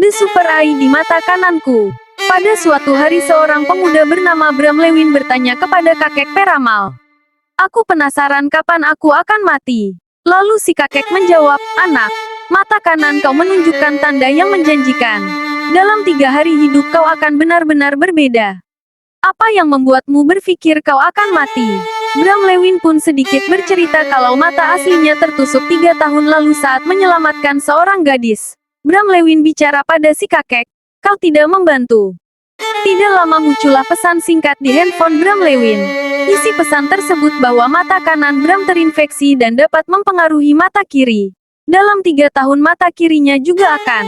desu perai di mata kananku. Pada suatu hari seorang pemuda bernama Bram Lewin bertanya kepada kakek peramal. Aku penasaran kapan aku akan mati. Lalu si kakek menjawab, anak, mata kanan kau menunjukkan tanda yang menjanjikan. Dalam 3 hari hidup kau akan benar-benar berbeda. Apa yang membuatmu berpikir kau akan mati? Bram Lewin pun sedikit bercerita kalau mata aslinya tertusuk 3 tahun lalu saat menyelamatkan seorang gadis. Bram Lewin bicara pada si kakek, kau tidak membantu. Tidak lama muncullah pesan singkat di handphone Bram Lewin. Isi pesan tersebut bahwa mata kanan Bram terinfeksi dan dapat mempengaruhi mata kiri. Dalam 3 tahun mata kirinya juga akan.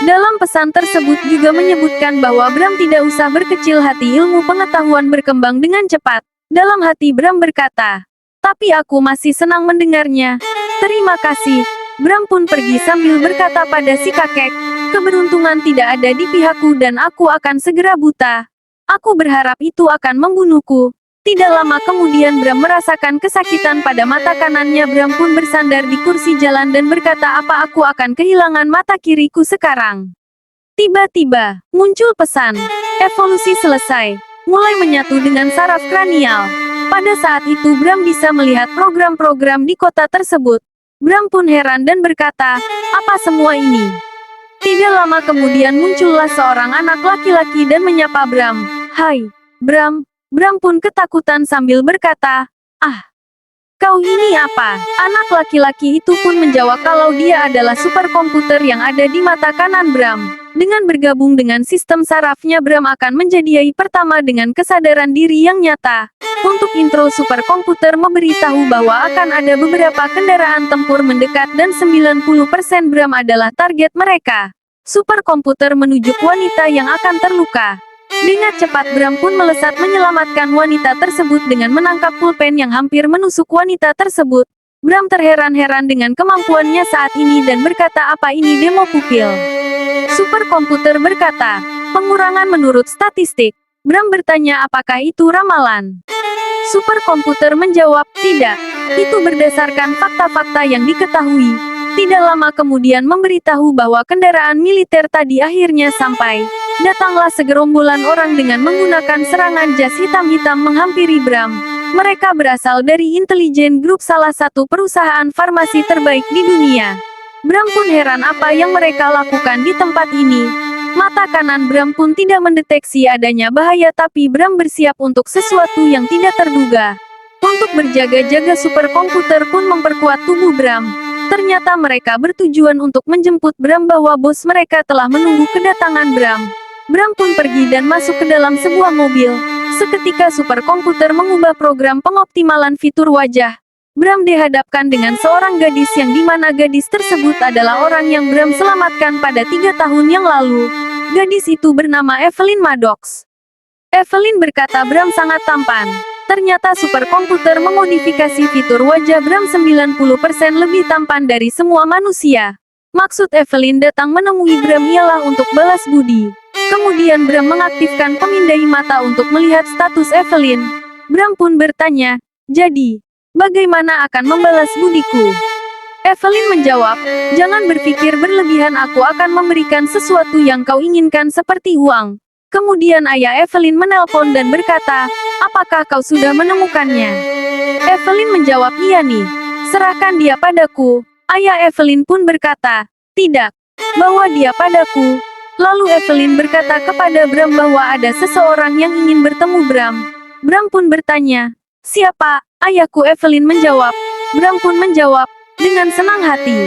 Dalam pesan tersebut juga menyebutkan bahwa Bram tidak usah berkecil hati, ilmu pengetahuan berkembang dengan cepat. Dalam hati Bram berkata, tapi aku masih senang mendengarnya. Terima kasih. Bram pun pergi sambil berkata pada si kakek, keberuntungan tidak ada di pihakku dan aku akan segera buta. Aku berharap itu akan membunuhku. Tidak lama kemudian Bram merasakan kesakitan pada mata kanannya. Bram pun bersandar di kursi jalan dan berkata, apa aku akan kehilangan mata kiriku sekarang? Tiba-tiba, muncul pesan. Evolusi selesai. Mulai menyatu dengan saraf kranial. Pada saat itu Bram bisa melihat program-program di kota tersebut. Bram pun heran dan berkata, apa semua ini? Tidak lama kemudian muncullah seorang anak laki-laki dan menyapa Bram. Hai, Bram. Bram pun ketakutan sambil berkata, kau ini apa? Anak laki-laki itu pun menjawab kalau dia adalah superkomputer yang ada di mata kanan Bram. Dengan bergabung dengan sistem sarafnya Bram akan menjadi AI pertama dengan kesadaran diri yang nyata. Untuk intro superkomputer memberitahu bahwa akan ada beberapa kendaraan tempur mendekat dan 90% Bram adalah target mereka. Superkomputer menuju wanita yang akan terluka. Dengan cepat Bram pun melesat menyelamatkan wanita tersebut dengan menangkap pulpen yang hampir menusuk wanita tersebut. Bram terheran-heran dengan kemampuannya saat ini dan berkata, apa ini demo pupil? Superkomputer berkata, pengurangan menurut statistik. Bram bertanya apakah itu ramalan. Superkomputer menjawab, tidak. Itu berdasarkan fakta-fakta yang diketahui. Tidak lama kemudian memberitahu bahwa kendaraan militer tadi akhirnya sampai. Datanglah segerombolan orang dengan menggunakan serangan jas hitam-hitam menghampiri Bram. Mereka berasal dari Intelligence Group, salah satu perusahaan farmasi terbaik di dunia. Bram pun heran apa yang mereka lakukan di tempat ini. Mata kanan Bram pun tidak mendeteksi adanya bahaya, tapi Bram bersiap untuk sesuatu yang tidak terduga. Untuk berjaga-jaga superkomputer pun memperkuat tubuh Bram. Ternyata mereka bertujuan untuk menjemput Bram bahwa bos mereka telah menunggu kedatangan Bram. Bram pun pergi dan masuk ke dalam sebuah mobil. Seketika superkomputer mengubah program pengoptimalan fitur wajah. Bram dihadapkan dengan seorang gadis yang dimana gadis tersebut adalah orang yang Bram selamatkan pada 3 tahun yang lalu. Gadis itu bernama Evelyn Maddox. Evelyn berkata Bram sangat tampan. Ternyata superkomputer memodifikasi fitur wajah Bram 90% lebih tampan dari semua manusia. Maksud Evelyn datang menemui Bram ialah untuk balas budi. Kemudian Bram mengaktifkan pemindai mata untuk melihat status Evelyn. Bram pun bertanya, jadi, bagaimana akan membalas budiku? Evelyn menjawab, jangan berpikir berlebihan, aku akan memberikan sesuatu yang kau inginkan seperti uang. Kemudian ayah Evelyn menelpon dan berkata, apakah kau sudah menemukannya? Evelyn menjawab, iya nih, serahkan dia padaku. Ayah Evelyn pun berkata, tidak, bawa dia padaku. Lalu Evelyn berkata kepada Bram bahwa ada seseorang yang ingin bertemu Bram. Bram pun bertanya, siapa? Ayahku, Evelyn menjawab. Bram pun menjawab, dengan senang hati.